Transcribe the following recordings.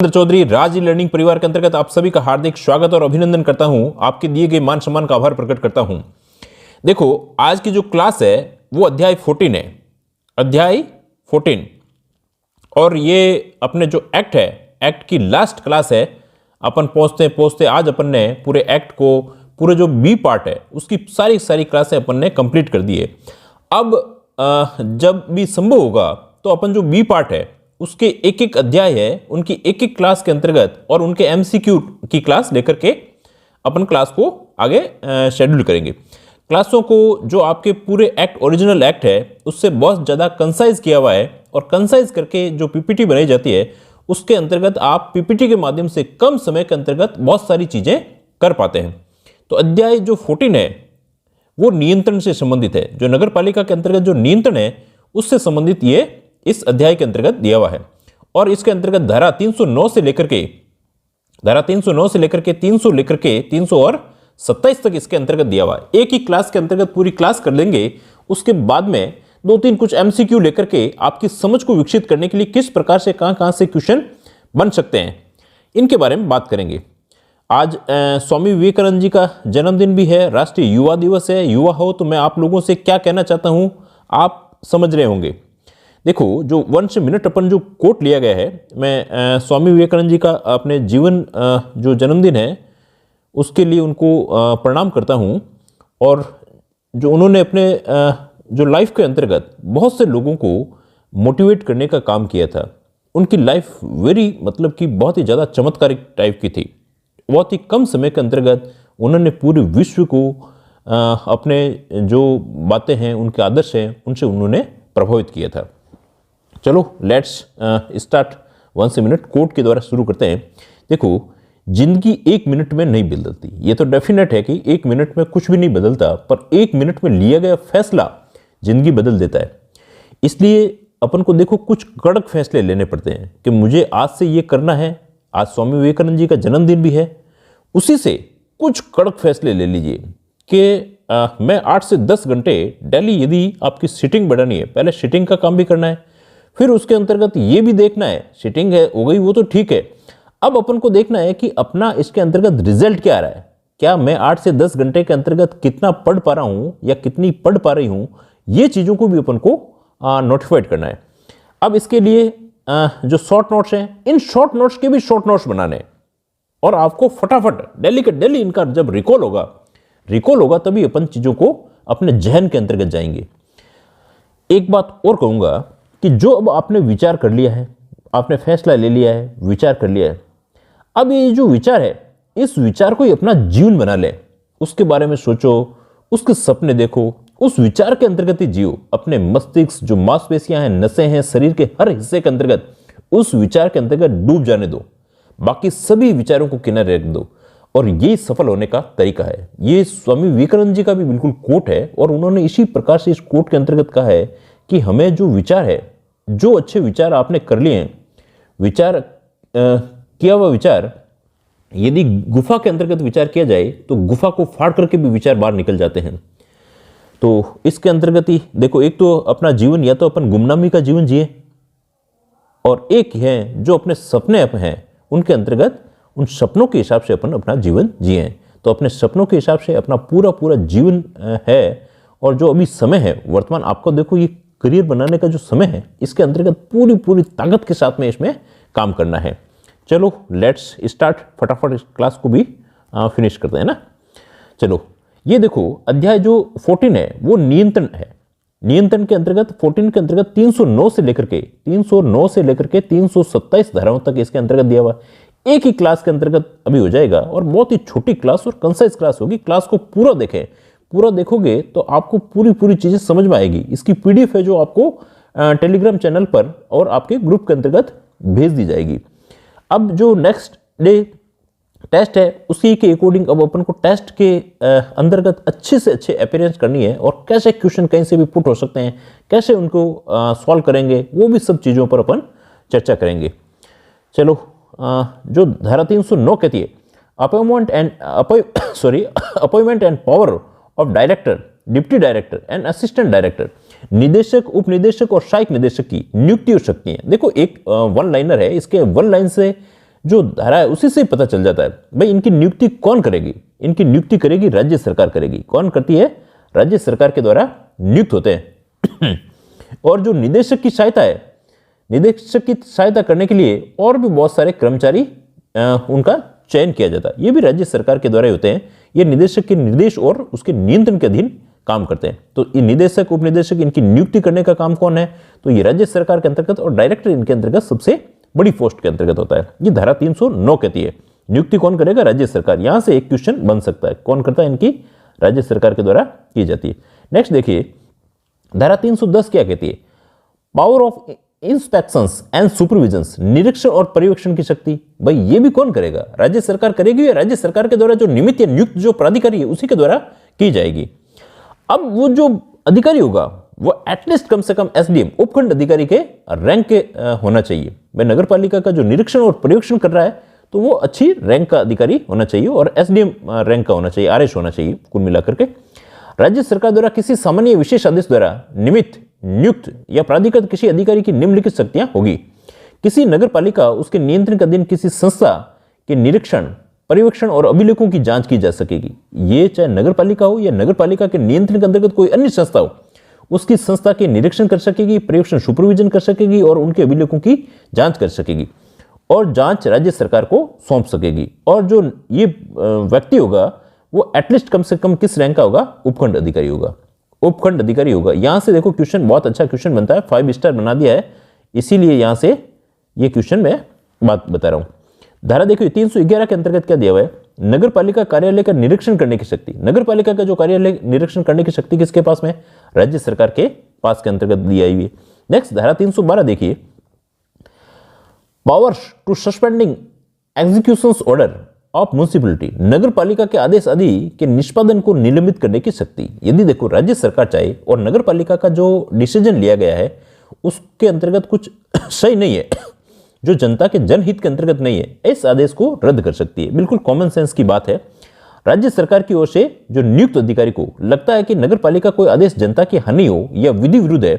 चौधरी राज learning परिवार के अंतर्गत आप सभी का हार्दिक स्वागत और अभिनंदन करता हूं। आपके दिए गए मान सम्मान का आभार प्रकट करता हूं। देखो, आज की जो क्लास है वो अध्याय 14 है, अध्याय 14। और ये अपने जो एक्ट है, एक्ट की लास्ट क्लास है। अपन पहुंचते पहुंचते आज अपन ने पूरे एक्ट को, पूरे जो बी पार्ट है उसकी सारी क्लासें अपन ने कंप्लीट कर दी है। अब जब भी संभव होगा तो अपन जो बी पार्ट है उसके एक एक अध्याय है, उनकी एक एक क्लास के अंतर्गत और उनके एमसीक्यू की क्लास लेकर के अपन क्लास को आगे शेड्यूल करेंगे। क्लासों को जो आपके पूरे एक्ट, ओरिजिनल एक्ट है, उससे बहुत ज़्यादा कंसाइज किया हुआ है और कंसाइज करके जो पीपीटी बनाई जाती है उसके अंतर्गत आप पीपीटी के माध्यम से कम समय के अंतर्गत बहुत सारी चीज़ें कर पाते हैं। तो अध्याय जो 14 है वो नियंत्रण से संबंधित है। जो नगर पालिका के अंतर्गत जो नियंत्रण है उससे संबंधित ये इस अध्याय के अंतर्गत दिया हुआ है। और इसके अंतर्गत धारा 309 से लेकर के 300 लेकर के 327 तक इसके अंतर्गत दिया हुआ है। एक ही क्लास के अंतर्गत पूरी क्लास कर लेंगे। उसके बाद में 2-3 कुछ एमसीक्यू लेकर के आपकी समझ को विकसित करने के लिए किस प्रकार से कहां से क्वेश्चन बन सकते हैं, इनके बारे में बात करेंगे। आज स्वामी विवेकानंद जी का जन्मदिन भी है, राष्ट्रीय युवा दिवस है। युवा हो तो मैं आप लोगों से क्या कहना चाहता हूं आप समझ रहे होंगे। देखो, जो 1 मिनट अपन जो कोट लिया गया है, मैं स्वामी विवेकानंद जी का अपने जीवन जो जन्मदिन है उसके लिए उनको प्रणाम करता हूं। और जो उन्होंने अपने जो लाइफ के अंतर्गत बहुत से लोगों को मोटिवेट करने का काम किया था। उनकी लाइफ मतलब कि बहुत ही ज़्यादा चमत्कारिक टाइप की थी। बहुत ही कम समय के अंतर्गत उन्होंने पूरे विश्व को अपने जो बातें हैं, उनके आदर्श हैं, उनसे उन्होंने प्रभावित किया था। चलो लेट्स स्टार्ट 1 मिनट कोट के द्वारा शुरू करते हैं। देखो, जिंदगी 1 मिनट में नहीं बदलती, ये तो डेफिनेट है कि 1 मिनट में कुछ भी नहीं बदलता, पर 1 मिनट में लिया गया फैसला जिंदगी बदल देता है। इसलिए अपन को देखो कुछ कड़क फैसले लेने पड़ते हैं कि मुझे आज से ये करना है। आज स्वामी विवेकानंद जी का जन्मदिन भी है, उसी से कुछ कड़क फैसले ले लीजिए कि मैं 8 से 10 घंटे डेली, यदि आपकी सिटिंग बढ़ानी है, पहले सिटिंग का काम भी करना है, फिर उसके अंतर्गत ये भी देखना है, सिटिंग है हो गई वो तो ठीक है, अब अपन को देखना है कि अपना इसके अंतर्गत रिजल्ट क्या आ रहा है। क्या मैं 8 से 10 घंटे के अंतर्गत कितना पढ़ पा रहा हूँ या कितनी पढ़ पा रही हूँ, ये चीज़ों को भी अपन को नोटिफाइड करना है। अब इसके लिए जो शॉर्ट नोट्स हैं, इन शॉर्ट नोट्स के भी शॉर्ट नोट्स बनाने हैं और आपको फटाफट डेली के डेली इनका जब रिकॉल होगा तभी अपन चीज़ों को अपने जहन के अंतर्गत जाएंगे। एक बात और कहूँगा कि जो अब आपने विचार कर लिया है, आपने फैसला ले लिया है, विचार कर लिया है, अब ये जो विचार है इस विचार को ही अपना जीवन बना ले। उसके बारे में सोचो, उसके सपने देखो, उस विचार के अंतर्गत ही जियो। अपने मस्तिष्क, जो मांसपेशियां हैं, नसें हैं, शरीर के हर हिस्से के अंतर्गत उस विचार के अंतर्गत डूब जाने दो। बाकी सभी विचारों को किनारे रख दो और ये सफल होने का तरीका है। ये स्वामी विवेकानंद जी का भी बिल्कुल कोट है और उन्होंने इसी प्रकार से इस कोट के अंतर्गत कहा है कि हमें जो विचार है, जो अच्छे विचार आपने कर लिए हैं, किया हुआ विचार यदि गुफा के अंतर्गत विचार किया जाए तो गुफा को फाड़ करके भी विचार बाहर निकल जाते हैं। तो इसके अंतर्गत ही देखो, एक तो अपना जीवन या तो अपन गुमनामी का जीवन जिए और एक है जो अपने सपने हैं उनके अंतर्गत उन सपनों के हिसाब से अपन अपना जीवन जिए। तो अपने सपनों के हिसाब से अपना पूरा जीवन है। और जो अभी समय है वर्तमान, आपको देखो ये करियर बनाने का जो समय है, इसके अंतर्गत पूरी ताकत के साथ में इसमें काम करना है। चलो लेट्स स्टार्ट, फटाफट इस क्लास को भी फिनिश करते हैं ना। चलो, ये देखो अध्याय जो 14 है वो नियंत्रण है। नियंत्रण के अंतर्गत 14 के अंतर्गत 309 से लेकर के 327 धाराओं तक इसके अंतर्गत दिया हुआ। एक ही क्लास के अंतर्गत अभी हो जाएगा और बहुत ही छोटी क्लास और कंसाइज क्लास होगी। क्लास को पूरा देखें, पूरा देखोगे तो आपको पूरी चीजें समझ में आएगी। इसकी पीडीएफ है जो आपको टेलीग्राम चैनल पर और आपके ग्रुप के अंतर्गत भेज दी जाएगी। अब जो नेक्स्ट डे टेस्ट है उसी के अकॉर्डिंग अब अपन को टेस्ट के अंतर्गत अच्छे से अच्छे अपीयरेंस करनी है और कैसे क्वेश्चन कहीं से भी पुट हो सकते हैं, कैसे उनको सॉल्व करेंगे, वो भी सब चीज़ों पर अपन चर्चा करेंगे। चलो, जो धारा 309 कहती है appointment and power of director, deputy director and assistant director, निदेशक, उपनिदेशक और सहायक निदेशक की नियुक्ति और शक्ति है। देखो एक वन लाइनर है, इसके वन लाइन से जो धारा है उसी से पता चल जाता है भाई इनकी नियुक्ति कौन करेगी। इनकी नियुक्ति करेगी राज्य सरकार करेगी। कौन करती है? राज्य सरकार के द्वारा नियुक्त होते हैं। और जो निदेशक की सहायता है, निदेशक की सहायता करने के लिए और भी बहुत सारे कर्मचारी उनका चयन किया जाता है। ये भी राज्य सरकार के द्वारा ही होते हैं। ये निदेशक के निर्देश और उसके नियंत्रण के अधीन काम करते हैं। तो ये निदेशक, उप निदेशक, इनकी नियुक्ति करने का काम कौन है? तो ये राज्य सरकार के अंतर्गत, और डायरेक्टर इनके अंतर्गत सबसे बड़ी पोस्ट के अंतर्गत होता है। ये धारा 309 कहती है नियुक्ति कौन करेगा? राज्य सरकार। यहां से एक क्वेश्चन बन सकता है, कौन करता है? इनकी राज्य सरकार के द्वारा की जाती है। नेक्स्ट देखिए धारा 310 क्या कहती है? पावर ऑफ इंस्पेक्शंस एंड सुपरविजन्स, निरीक्षण और पर्यवेक्षण की शक्ति। भाई ये भी कौन करेगा? राज्य सरकार करेगी या राज्य सरकार के द्वारा जो नियमित या नियुक्त जो प्राधिकारी है उसी के द्वारा की जाएगी। अब वो जो अधिकारी होगा वो एटलीस्ट कम से कम एसडीएम, उपखंड अधिकारी के रैंक के होना चाहिए। भाई नगर पालिका का जो निरीक्षण और पर्यवेक्षण कर रहा है तो वो अच्छी रैंक का अधिकारी होना चाहिए और एसडीएम रैंक का होना चाहिए, आरएस होना चाहिए कुल मिलाकर के। राज्य सरकार द्वारा किसी सामान्य विशेष आदेश द्वारा निमित्त, नियुक्त या प्राधिकृत किसी अधिकारी की निम्नलिखित शक्तियां होगी। किसी नगर पालिका उसके नियंत्रण के अधीन किसी संस्था के निरीक्षण, पर्यवेक्षण और अभिलेखों की जांच की जा सकेगी। ये चाहे नगर पालिका हो या नगर पालिका के नियंत्रण के अंतर्गत कोई अन्य संस्था हो, उसकी संस्था के निरीक्षण कर सकेगी, पर्यवेक्षण, सुपरविजन कर सकेगी और उनके अभिलेखों की जांच कर सकेगी और जांच राज्य सरकार को सौंप सकेगी। और जो ये व्यक्ति होगा वो एटलीस्ट कम से कम किस रैंक का होगा? उपखंड अधिकारी होगा, उपखंड अधिकारी होगा। यहां से देखो क्वेश्चन बहुत अच्छा क्वेश्चन बनता है, 5 स्टार बना दिया है, इसीलिए यहां से ये क्वेश्चन मैं बात बता रहा हूं। धारा देखिए 311 के अंतर्गत क्या दिया हुआ है? नगर पालिका कार्यालय का निरीक्षण करने की शक्ति। नगर पालिका का जो कार्यालय निरीक्षण करने की शक्ति किसके पास में? राज्य सरकार के पास के अंतर्गत दी हुई है। नेक्स्ट धारा 312 देखिए, powers to suspending executions order of municipality. नगर पालिका के आदेश आदि के निष्पादन को निलंबित करने की शक्ति। यदि देखो राज्य सरकार चाहे और नगर पालिका का जो डिसीजन लिया गया है उसके अंतर्गत कुछ सही नहीं है, जो जनता के जनहित के अंतर्गत नहीं है, इस आदेश को रद्द कर सकती है। बिल्कुल कॉमन सेंस की बात है। राज्य सरकार की ओर से जो नियुक्त अधिकारी को लगता है कि नगर पालिका कोई आदेश जनता की हानि हो या विधि विरुद्ध है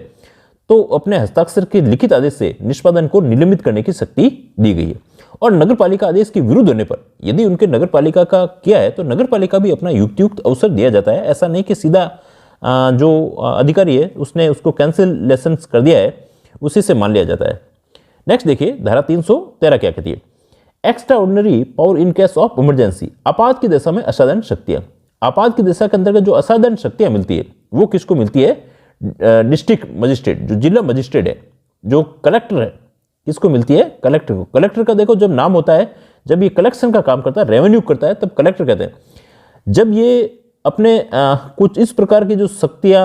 तो अपने हस्ताक्षर के लिखित आदेश से निष्पादन को निलंबित करने की शक्ति दी गई है। और नगर पालिका आदेश के विरुद्ध होने पर यदि उनके नगर पालिका का किया है तो नगर पालिका भी अपना युक्तियुक्त अवसर दिया जाता है। ऐसा नहीं कि सीधा जो अधिकारी है उसने उसको कैंसिलेशन कर दिया है उसी से मान लिया जाता है। नेक्स्ट देखिए धारा 313 क्या कहती है? Extra ordinary power in case of emergency. आपात की दशा में असाधारण शक्तियां। आपात की दशा के अंतर्गत जो असाधारण शक्तियां मिलती है वो किसको मिलती है? डिस्ट्रिक्ट मजिस्ट्रेट, जो जिला मजिस्ट्रेट है, जो कलेक्टर है, किसको मिलती है? कलेक्टर को। कलेक्टर का देखो जब नाम होता है, जब ये कलेक्शन का काम करता है, रेवेन्यू करता है, तब कलेक्टर कहते हैं। जब ये अपने कुछ इस प्रकार की जो शक्तियां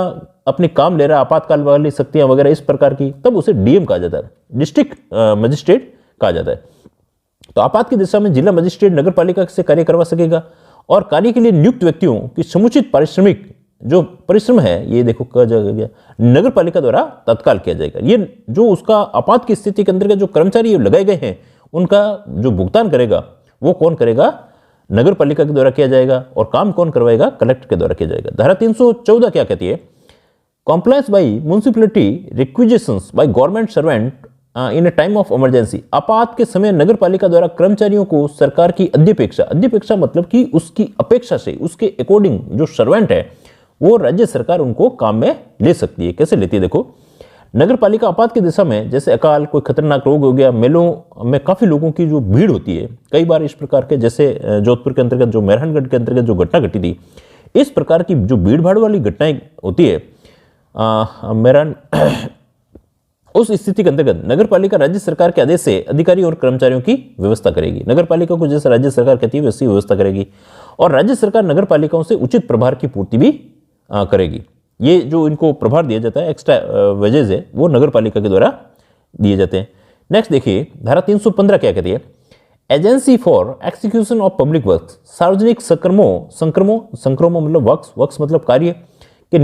अपने काम ले रहा है, आपातकाल वाली शक्तियां वगैरह इस प्रकार की, तब उसे डीएम कहा जाता है, डिस्ट्रिक्ट मजिस्ट्रेट कहा जाता है। तो आपात की दिशा में जिला मजिस्ट्रेट नगर पालिका से कार्य करवा सकेगा और कार्य के लिए नियुक्त व्यक्तियों की समुचित पारिश्रमिक जो परिश्रम है, ये देखो कहा जाएगा नगर पालिका द्वारा तत्काल किया जाएगा। ये जो उसका आपात की स्थिति के अंतर्गत जो कर्मचारी लगाए गए हैं उनका जो भुगतान करेगा वो कौन करेगा? नगर पालिका के द्वारा किया जाएगा। और काम कौन करवाएगा? कलेक्टर के द्वारा किया जाएगा। धारा 314 क्या कहती है? Compliance by municipality requisitions by government servant in a time of emergency. आपात के समय नगर पालिका द्वारा कर्मचारियों को सरकार की अध्यपेक्षा, अध्यपेक्षा मतलब कि उसकी अपेक्षा से, उसके अकॉर्डिंग जो सर्वेंट है वो राज्य सरकार उनको काम में ले सकती है। कैसे लेती है? देखो नगर पालिका आपात की दिशा में, जैसे अकाल, कोई खतरनाक रोग हो गया, मेलों में काफी लोगों की जो भीड़ होती है, कई बार इस प्रकार के, जैसे जोधपुर के अंतर्गत जो मेहरानगढ़ के अंतर्गत जो घटना घटी थी, इस प्रकार की जो भीड़ भाड़ वाली घटनाएं होती है मेहरान उस स्थिति के अंतर्गत नगर पालिका राज्य सरकार के आदेश से अधिकारी और कर्मचारियों की व्यवस्था करेगी। नगर पालिका को जैसे राज्य सरकार कहती है वैसी व्यवस्था करेगी और राज्य सरकार नगर पालिकाओं से उचित प्रभार की पूर्ति भी करेगी। ये जो इनको प्रभार दिया जाता है, एक्स्ट्रा वेजेज है, वो नगर पालिका के द्वारा दिए जाते हैं। नेक्स्ट देखिए धारा 315 क्या कहती है? Agency for execution of public works. सार्वजनिक संक्रमों मतलब वर्क्स मतलब कार्य के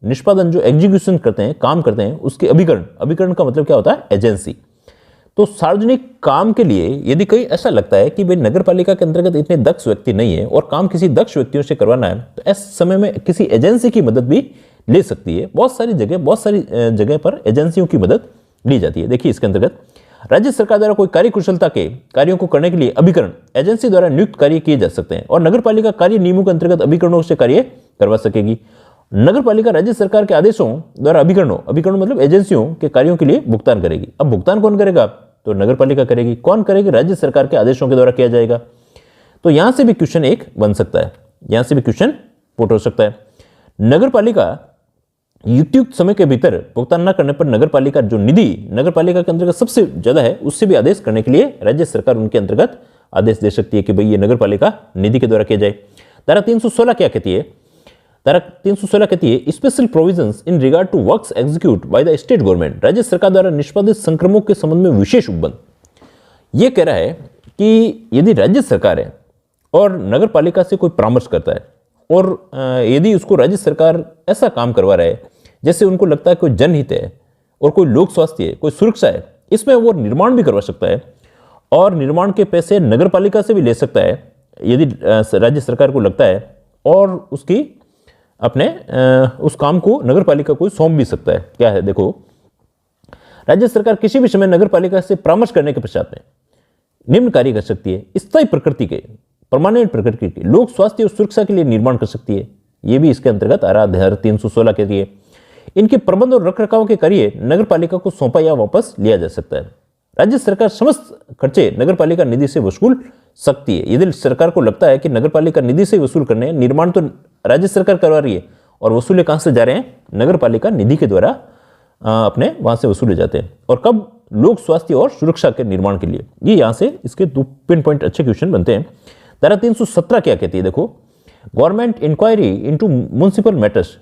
निष्पादन जो एग्जीक्यूशन करते हैं, काम करते हैं, उसके अभिकरण का मतलब क्या होता है? एजेंसी। तो सार्वजनिक काम के लिए यदि कहीं ऐसा लगता है कि भाई नगर पालिका के अंतर्गत इतने दक्ष व्यक्ति नहीं है और काम किसी दक्ष व्यक्तियों से करवाना है, तो ऐसे समय में किसी एजेंसी की मदद भी ले सकती है। बहुत सारी जगह पर एजेंसियों की मदद ली जाती है। देखिए इसके अंतर्गत राज्य सरकार द्वारा कोई कार्य कुशलता के कार्यों को करने के लिए अभिकरण एजेंसी द्वारा नियुक्त कार्य किए जा सकते हैं और नगर पालिका कार्य नियमों के अंतर्गत अभिकरणों से कार्य करवा सकेगी। नगर पालिका राज्य सरकार के आदेशों द्वारा अभिकरणों मतलब एजेंसियों के कार्यों के लिए भुगतान करेगी। अब भुगतान कौन करेगा? तो नगर पालिका करेगी। कौन करेगी? राज्य सरकार के आदेशों के द्वारा किया जाएगा। तो यहां से भी क्वेश्चन एक बन सकता है, यहां से भी क्वेश्चन पुट हो सकता है। नगर पालिका युक्त समय के भीतर भुगतान न करने पर नगर पालिका जो निधि नगर पालिका के अंतर्गत सबसे ज्यादा है उससे भी आदेश करने के लिए राज्य सरकार उनके अंतर्गत आदेश दे सकती है कि भाई ये नगर पालिका निधि के द्वारा किया जाए। धारा 316 क्या कहती है? धारा 316 कहती है special provisions in regard to works execute by the state government. राज्य सरकार द्वारा निष्पादित संक्रमणों के संबंध में विशेष उपबंध। यह कह रहा है कि यदि राज्य सरकार है और नगर पालिका से कोई परामर्श करता है और यदि उसको राज्य सरकार ऐसा काम करवा रहा है जैसे उनको लगता है कोई जनहित है और कोई लोक स्वास्थ्य है, कोई सुरक्षा है, इसमें वो निर्माण भी करवा सकता है और निर्माण के पैसे नगर पालिका से भी ले सकता है यदि राज्य सरकार को लगता है, और उसकी अपने उस काम को नगर पालिका को सौंप भी सकता है। क्या है देखो, राज्य सरकार किसी भी समय नगर पालिका से परामर्श करने के पश्चात में निम्न कार्य कर सकती है। स्थायी प्रकृति के, परमानेंट प्रकृति के लोक स्वास्थ्य और सुरक्षा के लिए निर्माण कर सकती है। यह भी इसके अंतर्गत आ रहा। धारा 316 के लिए इनके प्रबंध और रखरखाव के कार्य नगर पालिका को सौंपा या वापस लिया जा सकता है। राज्य सरकार समस्त खर्चे नगर पालिका निधि से वसूल सकती है। यदि सरकार को लगता है कि नगर पालिका निधि से वसूल करने हैं, निर्माण तो राज्य सरकार करवा रही है और वसूले कहां से जा रहे हैं? नगर पालिका निधि के द्वारा अपने वहां से वसूले जाते हैं। और कब? लोक स्वास्थ्य और सुरक्षा के निर्माण के लिए। ये यहां से इसके 2 पिन पॉइंट अच्छे क्वेश्चन बनते हैं। धारा 317 क्या कहती है? देखो, government inquiry into municipal matters.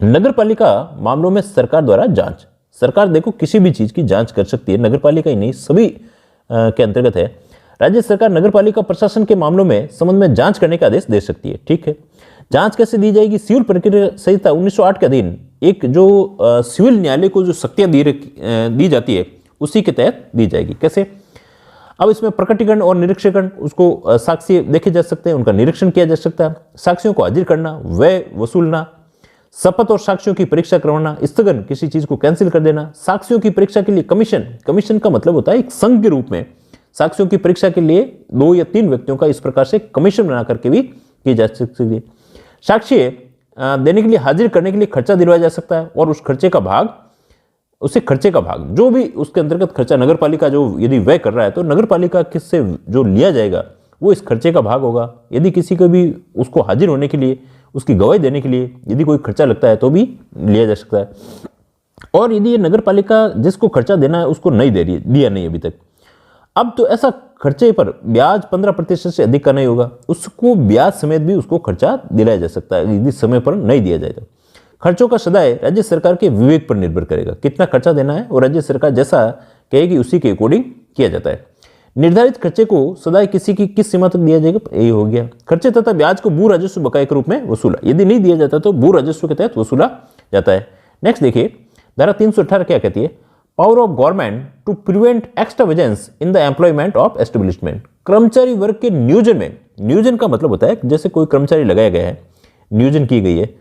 नगर पालिका मामलों में सरकार द्वारा जांच। सरकार देखो किसी भी चीज की जांच कर सकती है, नगर पालिका ही नहीं, सभी के अंतर्गत है। राज्य सरकार नगर पालिका प्रशासन के मामलों में संबंध में जांच करने का आदेश दे सकती है। ठीक है, जांच कैसे दी जाएगी? सिविल प्रक्रिया संहिता 1908 के अधीन एक जो सिविल न्यायालय को जो शक्तियां दी जाती है उसी के तहत दी जाएगी। कैसे? अब इसमें प्रकटीकरण और निरीक्षण, उसको साक्ष्य देखे जा सकते हैं, उनका निरीक्षण किया जा सकता है, साक्ष्यों को हाजिर करना, व्यय वसूलना, शपथ और साक्ष्यों की परीक्षा करवाना, स्थगन किसी चीज को कैंसिल कर देना, साक्ष्यों की परीक्षा के लिए कमीशन। कमीशन का मतलब होता है एक संघ के रूप में साक्ष्यों की परीक्षा के लिए 2 या 3 व्यक्तियों का इस प्रकार से कमीशन बना करके भी की जा सकती है। साक्ष्य देने के लिए, हाजिर करने के लिए खर्चा दिलवाया जा सकता है और उस खर्चे का भाग, उसे खर्चे का भाग जो भी उसके अंतर्गत खर्चा नगर पालिका जो यदि व्यय कर रहा है तो नगर पालिका किससे जो लिया जाएगा वो इस खर्चे का भाग होगा। यदि किसी को भी उसको हाजिर होने के लिए, उसकी गवाही देने के लिए यदि कोई खर्चा लगता है तो भी लिया जा सकता है। और यदि ये नगर पालिका जिसको खर्चा देना है उसको नहीं दे रही है, दिया नहीं अभी तक, अब तो ऐसा खर्चे पर ब्याज 15% से अधिक का नहीं होगा, उसको ब्याज समेत भी उसको खर्चा दिलाया जा सकता है यदि समय पर नहीं दिया जाएगा। खर्चों का सदाए राज्य सरकार के विवेक पर निर्भर करेगा, कितना खर्चा देना है और राज्य सरकार जैसा कहेगी उसी के अकॉर्डिंग किया जाता है। निर्धारित खर्चे को सदाए किसी की किस सीमा तक दिया जाएगा? यही हो गया। खर्चे तथा ब्याज को भू राजस्व बकाये के रूप में वसूला, यदि नहीं दिया जाता तो भू राजस्व के तहत वसूला जाता है। नेक्स्ट देखिए, धारा 318 क्या कहती है? Power of government to prevent extravagance in the employment of establishment. कर्मचारी वर्ग के नियोजन में, नियोजन का मतलब होता है जैसे कोई कर्मचारी लगाया गया है, नियोजन की गई है,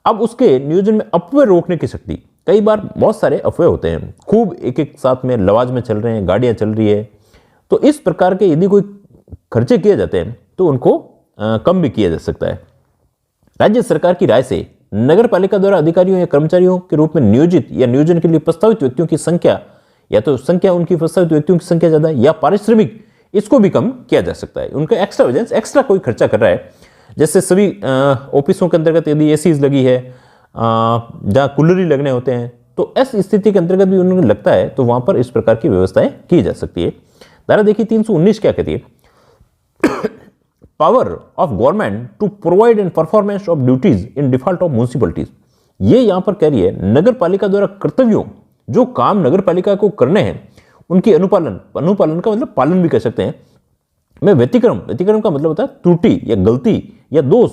अब उसके नियोजन में अपव्यय रोकने की शक्ति। कई बार बहुत सारे अपव्यय होते हैं, खूब एक साथ में लवाज में चल रहे हैं, गाड़ियां चल रही है, तो इस प्रकार के यदि कोई खर्चे किए जाते हैं तो उनको कम भी किया जा सकता है। राज्य सरकार की राय से नगर पालिका द्वारा अधिकारियों या कर्मचारियों के रूप में नियोजित या नियोजन के लिए प्रस्तावित व्यक्तियों की संख्या, या तो संख्या उनकी प्रस्तावित व्यक्तियों की संख्या ज्यादा या पारिश्रमिक, इसको भी कम किया जा सकता है। उनका एक्स्ट्रा कोई खर्चा कर रहा है, जैसे सभी ऑफिसों के अंतर्गत यदि एसीज लगी है, जहाँ कूलर ही लगने होते हैं, तो ऐसी स्थिति के अंतर्गत भी उन्हें लगता है तो वहां पर इस प्रकार की व्यवस्थाएं की जा सकती है। धारा देखिए 319 क्या कहती है? Power of government to provide and performance of duties in default of municipalities. ये यहां पर कह रही है नगर पालिका द्वारा कर्तव्यों, जो काम नगर पालिका को करने हैं उनकी अनुपालन का मतलब पालन भी कर सकते हैं, में व्यतिक्रम का मतलब होता है त्रुटि या गलती या दोष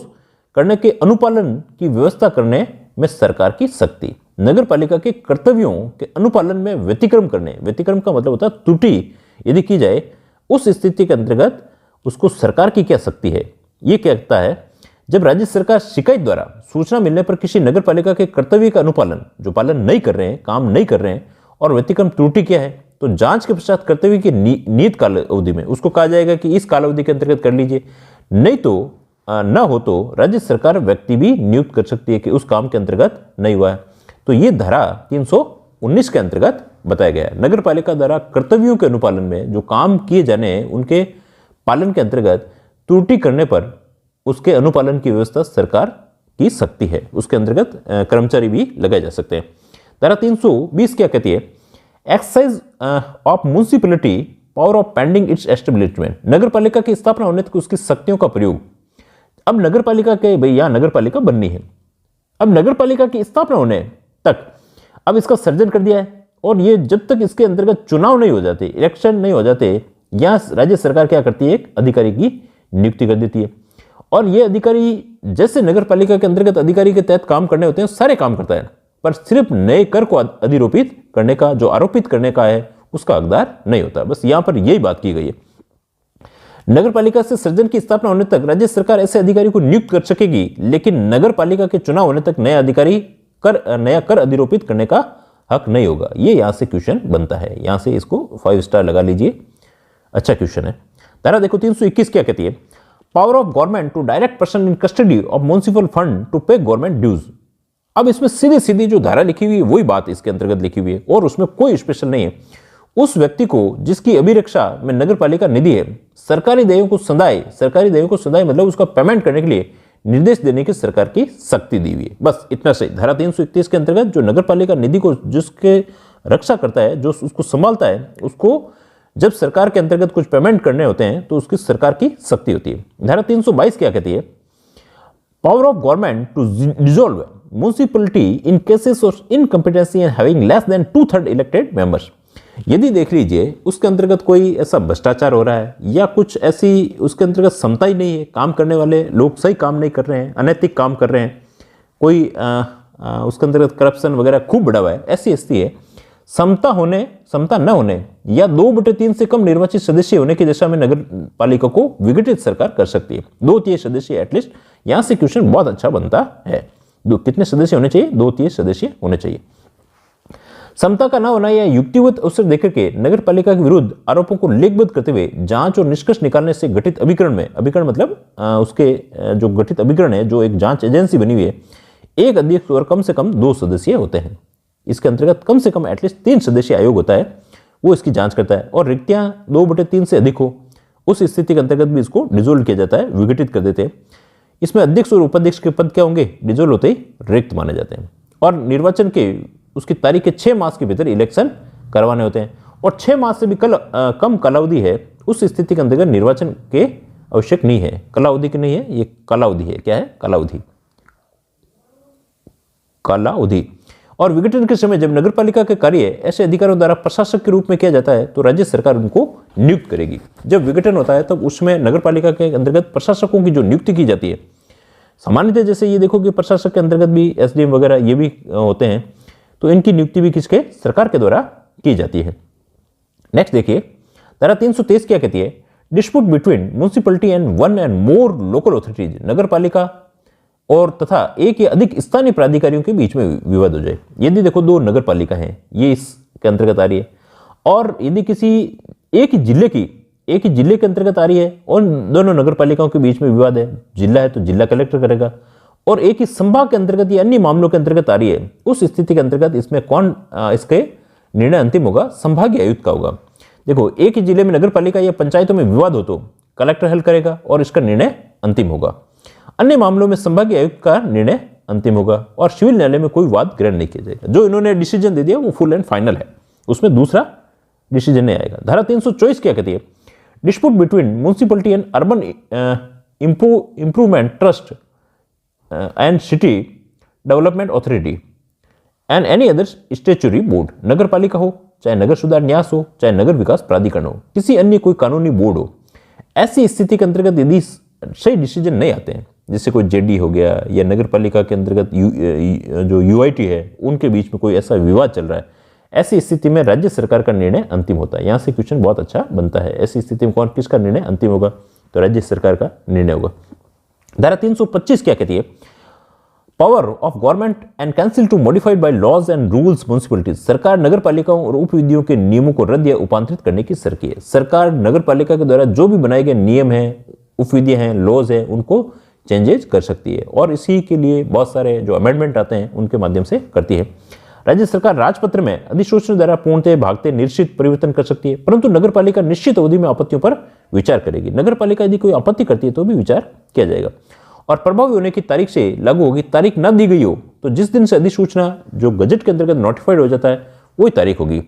करने के अनुपालन की व्यवस्था करने में सरकार की शक्ति। नगर पालिका के कर्तव्यों के अनुपालन में व्यतिक्रम का मतलब होता है त्रुटि यदि की जाए, उस स्थिति के अंतर्गत उसको सरकार की क्या शक्ति है? ये कहता है जब राज्य सरकार शिकायत द्वारा सूचना मिलने पर किसी नगर पालिका के कर्तव्य का अनुपालन, जो पालन नहीं कर रहे हैं, काम नहीं कर रहे हैं, और व्यतिक्रम त्रुटि क्या है, तो जांच के पश्चात कर्तव्य की नियत काल अवधि में उसको कहा जाएगा कि इस काल अवधि के अंतर्गत कर लीजिए। नहीं तो न हो तो राज्य सरकार व्यक्ति भी नियुक्त कर सकती है कि उस काम के अंतर्गत नहीं हुआ है। तो ये धारा 319 के अंतर्गत बताया गया है। नगर पालिका द्वारा कर्तव्यों के अनुपालन में जो काम किए जाने हैं उनके पालन के अंतर्गत त्रुटि करने पर उसके अनुपालन की व्यवस्था सरकार की सकती है। उसके अंतर्गत कर्मचारी भी लगाए जा सकते हैं। धारा 320 क्या कहती है? Exercise of municipality power of pending its establishment. नगर पालिका की स्थापना होने तक उसकी शक्तियों का प्रयोग। अब नगर पालिका के भाई यहां नगर पालिका बननी है, अब नगर पालिका की स्थापना होने तक अब इसका सर्जन कर दिया है, और ये जब तक इसके अंतर्गत चुनाव नहीं हो जाते, इलेक्शन नहीं हो जाते, यहां राज्य सरकार क्या करती है? एक अधिकारी की नियुक्ति कर देती है। और ये अधिकारी जैसे नगर पालिका के अंतर्गत अधिकारी के तहत काम करने होते हैं सारे काम करता है, पर सिर्फ नए कर को अधिरोपित करने का, जो आरोपित करने का है, उसका हकदार नहीं होता। बस यहां पर यही बात की गई है। नगर पालिका से सृजन की स्थापना होने तक राज्य सरकार ऐसे अधिकारी को नियुक्त कर सकेगी, लेकिन नगर पालिका के चुनाव होने तक नया अधिकारी नया कर अधिरोपित करने का हक नहीं होगा। ये यहां से क्वेश्चन बनता है, यहां से इसको 5 स्टार लगा लीजिए, अच्छा क्वेश्चन है। धारा देखो 321 क्या कहती है? Power of government to direct person in custody of municipal fund to pay government dues. अब इसमें सीधी सीधी जो धारा लिखी हुई है वही बात इसके अंतर्गत लिखी हुई है, और उसमें कोई स्पेशल नहीं है। उस व्यक्ति को जिसकी अभिरक्षा में नगर पालिका निधि है, सरकारी देयों को सदाए मतलब उसका पेमेंट करने के लिए निर्देश देने की सरकार की शक्ति दी हुई है। बस इतना सही। धारा 331 के अंतर्गत जो नगर पालिका निधि को जिसके रक्षा करता है, जो उसको संभालता है, उसको जब सरकार के अंतर्गत कुछ पेमेंट करने होते हैं तो उसकी सरकार की शक्ति होती है। धारा 322 क्या कहती है? Power of government to dissolve municipality in cases of incompetency and having less than 2/3 elected members. यदि देख लीजिए उसके अंतर्गत कोई ऐसा भ्रष्टाचार हो रहा है या कुछ ऐसी उसके अंतर्गत समता ही नहीं है, काम करने वाले लोग सही काम नहीं कर रहे हैं, अनैतिक काम कर रहे हैं, कोई उसके अंतर्गत करप्शन वगैरह खूब बढ़ा हुआ है, ऐसी स्थिति है, समता न होने या 2/3 से कम निर्वाचित सदस्य होने की दशा में नगर पालिका को विघटित सरकार कर सकती है। 2/3 सदस्य एटलीस्ट। यहां से क्वेश्चन बहुत अच्छा बनता है। कितने सदस्य होने चाहिए? 2/3 सदस्य होने चाहिए। समता का न होना या युक्तिवत अवसर देकर के नगर पालिका के विरुद्ध आरोपों को लेखबद्ध करते हुए जांच और निष्कर्ष निकालने से गठित अभिकरण में, अभिकरण मतलब उसके जो गठित अभिकरण है, जो एक जांच एजेंसी बनी हुई है, एक अध्यक्ष और कम से कम 2 सदस्य होते हैं। इसके अंतर्गत कम से कम एटलीस्ट 3 सदस्य आयोग होता है, वो इसकी जांच करता है। और रिक्तियां 2/3 से अधिक हो उस स्थिति के अंतर्गत भी इसको डिसोल्व किया जाता है, विघटित कर देते हैं। इसमें अध्यक्ष और उपाध्यक्ष के पद क्या होंगे? डिसोल्व होते ही रिक्त माने जाते हैं। और निर्वाचन के उसकी तारीख के 6 मास के भीतर इलेक्शन करवाने होते हैं, और 6 मास से भी कम कालावधि है उस स्थिति के अंतर्गत निर्वाचन के आवश्यक नहीं है। कालावधि की नहीं है, ये कालावधि है। क्या है? कालावधि। और विघटन के समय जब नगरपालिका के कार्य ऐसे अधिकारियों द्वारा प्रशासक के रूप में किया जाता है तो राज्य सरकार उनको नियुक्त करेगी। जब विघटन होता है तब उसमें नगरपालिका के अंतर्गत प्रशासकों की जो नियुक्ति की जाती है, सामान्यतः जैसे ये देखो कि प्रशासक के अंतर्गत भी एसडीएम वगैरह ये भी होते हैं, तो इनकी नियुक्ति भी किसके? सरकार के द्वारा की जाती है। नेक्स्ट देखिए धारा 323 क्या कहती है? डिस्प्यूट बिटवीन म्युनिसिपैलिटी एंड 1 और मोर लोकल अथॉरिटीज। नगरपालिका और तथा एक या अधिक स्थानीय प्राधिकारियों के बीच में विवाद हो जाए। यदि देखो 2 नगरपालिका हैं, ये इसके अंतर्गत आ रही है, और यदि किसी एक ही जिले के अंतर्गत आ रही है और दोनों नगरपालिकाओं के बीच में विवाद है, जिला है तो जिला कलेक्टर करेगा, और एक ही संभाग के अंतर्गत या अन्य मामलों के अंतर्गत आ रही है, उस स्थिति के अंतर्गत इसमें कौन इसके निर्णय अंतिम होगा? संभागीय आयुक्त का होगा। देखो एक ही जिले में नगरपालिका या पंचायतों में विवाद हो तो कलेक्टर हल करेगा और इसका निर्णय अंतिम होगा। अन्य मामलों में संभागीय आयुक्त का निर्णय अंतिम होगा, और सिविल न्यायालय में कोई वाद ग्रहण नहीं किया जाएगा। जो इन्होंने डिसीजन दे दिया वो फुल एंड फाइनल है, उसमें दूसरा डिसीजन नहीं आएगा। धारा 324 क्या कहती है? Dispute between municipality and urban improvement trust and city development authority and any other statutory board. नगर पालिका हो, चाहे नगर सुधार न्यास हो, चाहे नगर विकास प्राधिकरण हो, किसी अन्य कोई कानूनी बोर्ड हो, ऐसी स्थिति के अंतर्गत यदि सही डिसीजन नहीं आते हैं, जैसे कोई जेडी हो गया या नगर पालिका के अंतर्गत जो यूआईटी है उनके बीच में कोई ऐसा विवाद चल रहा है, ऐसी स्थिति में राज्य सरकार का निर्णय अंतिम होता है। यहाँ से क्वेश्चन बहुत अच्छा बनता है। ऐसी स्थिति में कौन किसका निर्णय अंतिम होगा? तो राज्य सरकार का निर्णय होगा। धारा 325 क्या कहती है? Power of government and cancel to modified by laws and rules municipalities. सरकार नगर पालिकाओं और उप विधियों के नियमों को रद्द या उपांतरित करने की शर्त है। सरकार नगर पालिका के द्वारा जो भी बनाए गए नियम हैं, उप विधियां हैं, लॉज हैं, उनको चेंजेज कर सकती है और इसी के लिए बहुत सारे जो अमेंडमेंट आते हैं उनके माध्यम से करती है। राज्य सरकार राजपत्र में अधिसूचना द्वारा पूर्णतः भागते निश्चित परिवर्तन कर सकती है, परंतु नगर पालिका निश्चित अवधि में आपत्तियों पर विचार करेगी। नगर पालिका यदि कोई आपत्ति करती है तो भी विचार किया जाएगा और प्रभावी होने की तारीख से लागू होगी। तारीख न दी गई हो तो जिस दिन से अधिसूचना जो गजट के अंतर्गत नोटिफाइड हो जाता है वही तारीख होगी।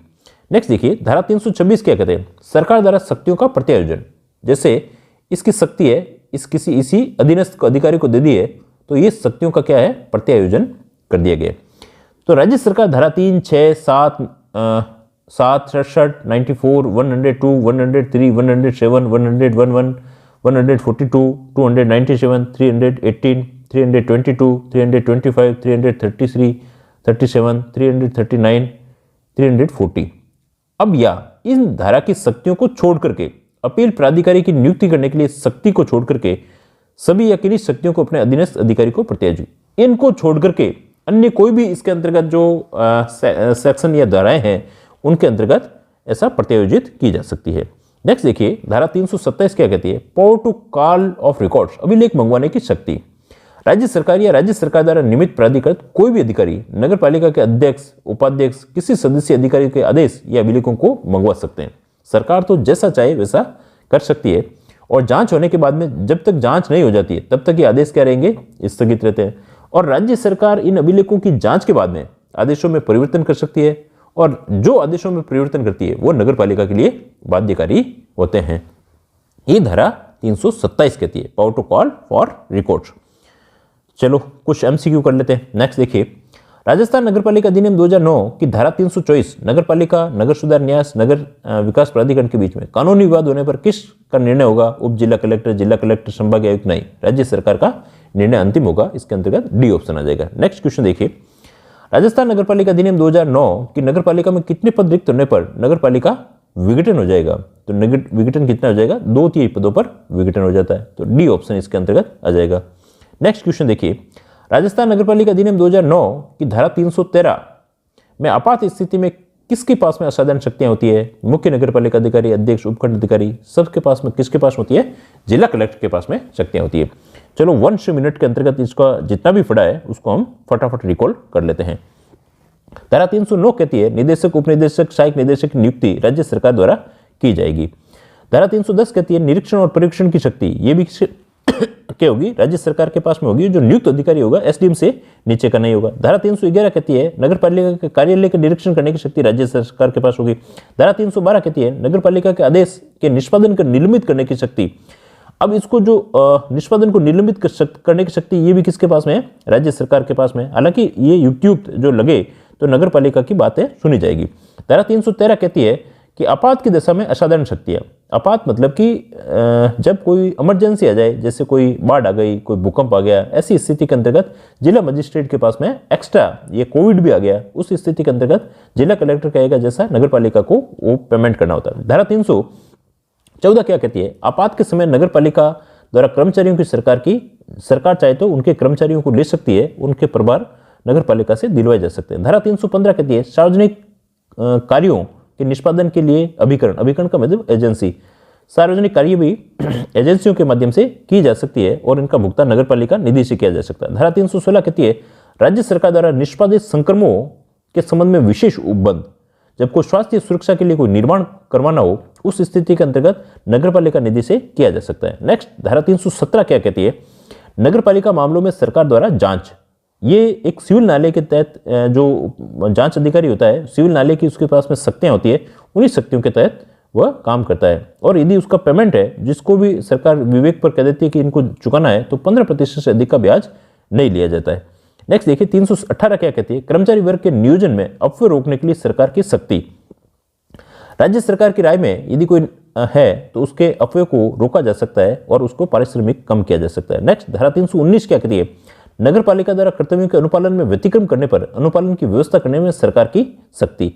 नेक्स्ट देखिए, धारा 326 क्या कहते हैं? सरकार द्वारा शक्तियों का प्रत्यायोजन। जैसे इसकी शक्ति है, इसी अधीनस्थ अधिकारी को दे दी है तो ये शक्तियों का क्या है? प्रत्यायोजन कर दिया गया। तो राज्य सरकार धारा 3, 6, 7, 67, 94, 102, 103, 107, 111, 142, 297, 318, 322, 325, 333, 37, 339, 340। अब या इन धारा की शक्तियों को छोड़ करके अपील प्राधिकारी की नियुक्ति करने के लिए शक्ति को छोड़ करके सभी या किन्हीं शक्तियों को अपने अधीनस्थ अधिकारी को प्रत्यायोजित, इनको छोड़ करके अन्य कोई भी इसके अंतर्गत जो सेक्शन या धाराएं हैं उनके अंतर्गत ऐसा प्रत्यायोजित की जा सकती है। नेक्स्ट देखिए, धारा 327 क्या कहती है? Power to call of records, अभिलेख मंगवाने की शक्ति। राज्य सरकार या राज्य सरकार द्वारा नियमित प्राधिकृत कोई भी अधिकारी नगर पालिका के अध्यक्ष, उपाध्यक्ष, किसी सदस्य अधिकारी के आदेश या अभिलेखों को मंगवा सकते हैं। सरकार तो जैसा चाहे वैसा कर सकती है और जांच होने के बाद में जब तक जांच नहीं हो जाती है तब तक ये आदेश क्या रहेंगे? स्थगित रहते हैं और राज्य सरकार इन अभिलेखों की जांच के बाद में आदेशों में परिवर्तन कर सकती है और जो आदेशों में परिवर्तन करती है वो नगर पालिका के लिए बाध्यकारी होते हैं। ये धारा 327 कहती है power to call for records. चलो कुछ एमसीक्यू कर लेते हैं। नेक्स्ट देखिए, राजस्थान नगरपालिका अधिनियम 2009 की धारा 324 नगरपालिका, नगर सुधार न्यास, नगर विकास प्राधिकरण के बीच में कानूनी विवाद होने पर किसका निर्णय होगा? उप जिला कलेक्टर, संभागीय आयुक्त नहीं, राज्य सरकार का निर्णय अंतिम होगा। इसके अंतर्गत डी ऑप्शन आ जाएगा। नेक्स्ट क्वेश्चन देखिए, राजस्थान नगरपालिका अधिनियम 2009 की नगरपालिका में कितने पद रिक्त होने पर नगरपालिका विघटन हो जाएगा? तो विघटन कितना हो जाएगा? 2-3 पदों पर विघटन हो जाता है, तो डी ऑप्शन इसके अंतर्गत आ जाएगा। नेक्स्ट क्वेश्चन देखिए, राजस्थान नगरपालिका अधिनियम 2009 की धारा 313 में आपात स्थिति में किसके पास में असाधारण शक्तियां होती है? मुख्य नगरपालिका अधिकारी, अध्यक्ष, उपखंड अधिकारी, सबके पास में किसके पास होती है? जिला कलेक्टर के पास में शक्तियां होती है। चलो 1 मिनट के अंतर्गत इसका जितना भी पढ़ा है उसको हम फटाफट रिकॉल कर लेते हैं। धारा 309 कहती है निदेशक, उपनिदेशक, सहायक निदेशक की नियुक्ति राज्य सरकार द्वारा की जाएगी। धारा 310 कहती है निरीक्षण और परीक्षण की शक्ति ये भी क्या होगी? राज्य सरकार के पास में होगी। जो नियुक्त अधिकारी होगा एसडीएम से नीचे का नहीं होगा। धारा 311 कहती है नगरपालिका के कार्यालय का निरीक्षण करने की शक्ति राज्य सरकार के पास होगी। धारा 312 कहती है नगरपालिका के आदेश के निष्पादन कर निलंबित करने की शक्ति। अब इसको जो निष्पादन को निलंबित करने की शक्ति ये भी किसके पास में है? राज्य सरकार के पास में। हालांकि ये युक्त जो लगे तो नगरपालिका की बातें सुनी जाएगी। धारा 313 कहती है कि आपात की दशा में असाधारण शक्तियां। आपात मतलब कि जब कोई इमरजेंसी आ जाए, जैसे कोई बाढ़ आ गई, कोई भूकंप आ गया, ऐसी स्थिति के अंतर्गत जिला मजिस्ट्रेट के पास में एक्स्ट्रा, ये कोविड भी आ गया, उस स्थिति के अंतर्गत जिला कलेक्टर कहेगा जैसा नगरपालिका को वो पेमेंट करना होता है। धारा 314 क्या कहती है? आपात के समय नगरपालिका द्वारा कर्मचारियों की सरकार चाहे तो उनके कर्मचारियों को ले सकती है, उनके प्रभार नगरपालिका से दिलवाए जा सकते हैं। धारा 315 कहती है सार्वजनिक कार्यों के निष्पादन के लिए अभिकरण का मतलब एजेंसी, सार्वजनिक कार्य भी एजेंसियों के माध्यम से की जा सकती है और इनका भुगतान नगरपालिका निधि से किया जा सकता है। धारा 316 कहती है राज्य सरकार द्वारा निष्पादित संक्रमणों के संबंध में विशेष उपबंध, जब कोई स्वास्थ्य सुरक्षा के लिए कोई निर्माण करवाना हो उस स्थिति के अंतर्गत नगरपालिका निधि से किया जा सकता है। नेक्स्ट धारा 317 क्या कहती है? नगरपालिका मामलों में सरकार द्वारा जांच। ये एक सिविल नाले के तहत जो जांच अधिकारी होता है, सिविल नाले की उसके पास में शक्तियां होती है, उन्हीं शक्तियों के तहत वह काम करता है। और यदि उसका पेमेंट है, जिसको भी सरकार विवेक पर कह देती है कि इनको चुकाना है, तो 15% से अधिक का ब्याज नहीं लिया जाता है। नेक्स्ट देखिए 318 क्या कहती है? कर्मचारी वर्ग के नियोजन में अफवाह रोकने के लिए सरकार की शक्ति। राज्य सरकार की राय में यदि कोई है तो उसके अफवाह को रोका जा सकता है और उसको पारिश्रमिक कम किया जा सकता है। नेक्स्ट धारा 319 क्या कहती है? नगरपालिका द्वारा कर्तव्यों के अनुपालन में व्यतिक्रम करने पर अनुपालन की व्यवस्था करने में सरकार की शक्ति।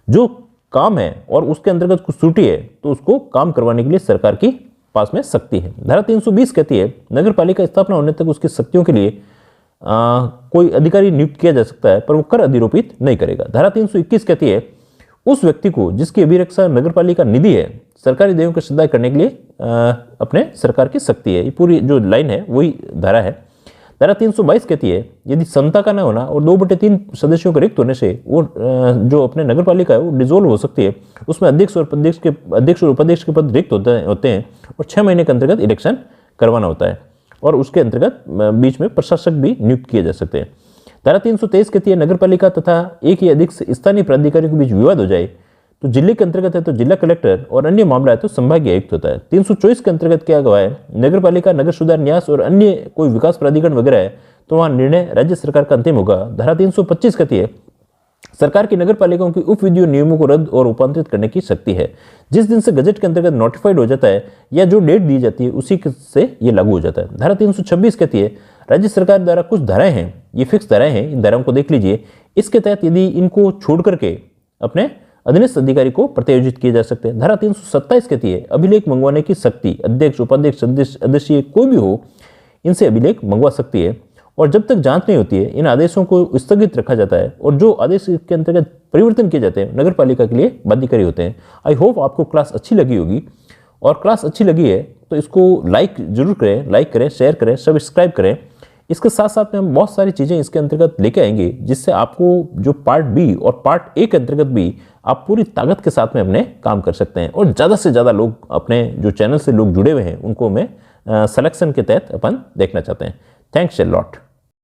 जो काम है और उसके अंतर्गत कुछ त्रुटि है तो उसको काम करवाने के लिए सरकार की पास में शक्ति है। धारा 320 कहती है नगरपालिका स्थापना होने तक उसकी शक्तियों के लिए कोई अधिकारी नियुक्त किया जा सकता है, पर वो कर अधिरोपित नहीं करेगा। धारा 321 कहती है उस व्यक्ति को जिसकी अभिरक्षा नगरपालिका निधि है सरकारी देयों की सदाई करने के लिए अपने सरकार की शक्ति है। ये पूरी जो लाइन है वही धारा है। धारा 322 कहती है यदि क्षमता का न होना और 2/3 सदस्यों के रिक्त होने से वो जो अपने नगरपालिका है वो डिसॉल्व हो सकती है। उसमें अध्यक्ष और उपाध्यक्ष के पद रिक्त होते हैं और 6 महीने के अंतर्गत इलेक्शन करवाना होता है और उसके अंतर्गत बीच में प्रशासक भी नियुक्त किए जा सकते हैं। धारा 323 कहती है नगरपालिका तथा एक या अधिक स्थानीय प्राधिकारियों के बीच विवाद हो जाए तो जिले के अंतर्गत है तो जिला कलेक्टर और अन्य मामला है तो संभागीय आयुक्त होता है। 324 के अंतर्गत क्या गवा है नगरपालिका, नगर सुधार न्यास और अन्य कोई विकास प्राधिकरण वगैरह है तो वहां निर्णय राज्य सरकार का अंतिम होगा। धारा 325 कहती है सरकार की नगरपालिकाओं की उप विधियों नियमों को रद्द और रूपांतरित करने की शक्ति है। जिस दिन से गजट के अंतर्गत नोटिफाइड हो जाता है या जो डेट दी जाती है उसी से ये लागू हो जाता है। धारा 326 कहती है राज्य सरकार द्वारा कुछ धाराएं हैं, ये फिक्स धाराएं हैं, इन धाराओं को देख लीजिए। इसके तहत यदि इनको छोड़ करके अपने अधीनस्थ अधिकारी को प्रत्यायोजित किए जा सकते हैं। धारा 327 कहती है अभिलेख मंगवाने की शक्ति अध्यक्ष, उपाध्यक्ष, सदस्य कोई भी हो इनसे अभिलेख मंगवा सकती है और जब तक जांच नहीं होती है इन आदेशों को स्थगित रखा जाता है और जो आदेश के अंतर्गत परिवर्तन किए जाते हैं नगरपालिका के लिए बाध्यकारी होते हैं। आई होप आपको क्लास अच्छी लगी होगी और क्लास अच्छी लगी है तो इसको लाइक जरूर करें, लाइक करें, शेयर करें, सब्सक्राइब करें। इसके साथ साथ में हम बहुत सारी चीज़ें इसके अंतर्गत लेके आएंगे जिससे आपको जो पार्ट बी और पार्ट ए के अंतर्गत भी आप पूरी ताकत के साथ में अपने काम कर सकते हैं और ज़्यादा से ज़्यादा लोग अपने जो चैनल से लोग जुड़े हुए हैं उनको मैं सिलेक्शन के तहत अपन देखना चाहते हैं। Thanks a lot.